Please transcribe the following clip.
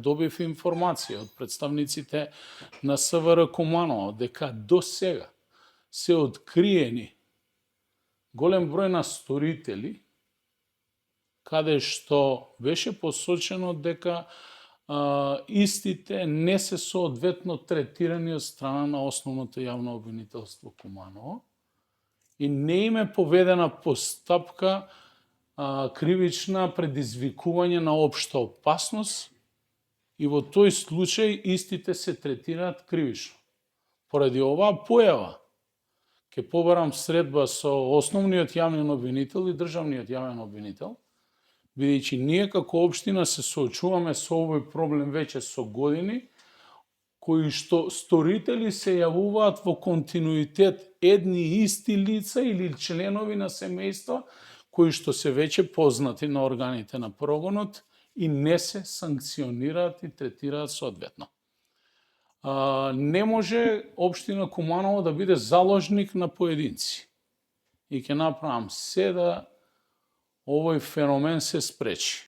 добив информација од представниците на СВР Куманово дека до сега се откриени голем број на сторители каде што беше посочено дека истите не се соодветно третирани од страна на Основното јавно обвинителство Куманово и не им е поведена постапка кривична предизвикување на општа опасност и во тој случај истите се третираат кривично. Поради оваа појава ќе побарам средба со основниот јавен обвинител и државниот јавен обвинител, бидејќи ние како општина се соочуваме со овој проблем веќе со години, кои што сторители се јавуваат во континуитет едни исти лица или членови на семејства, кои што се веќе познати на органите на прогонот и не се санкционираат и третираат соодветно. Не може општина Куманово да биде заложник на поединци. И ќе направам се да овој феномен се спречи.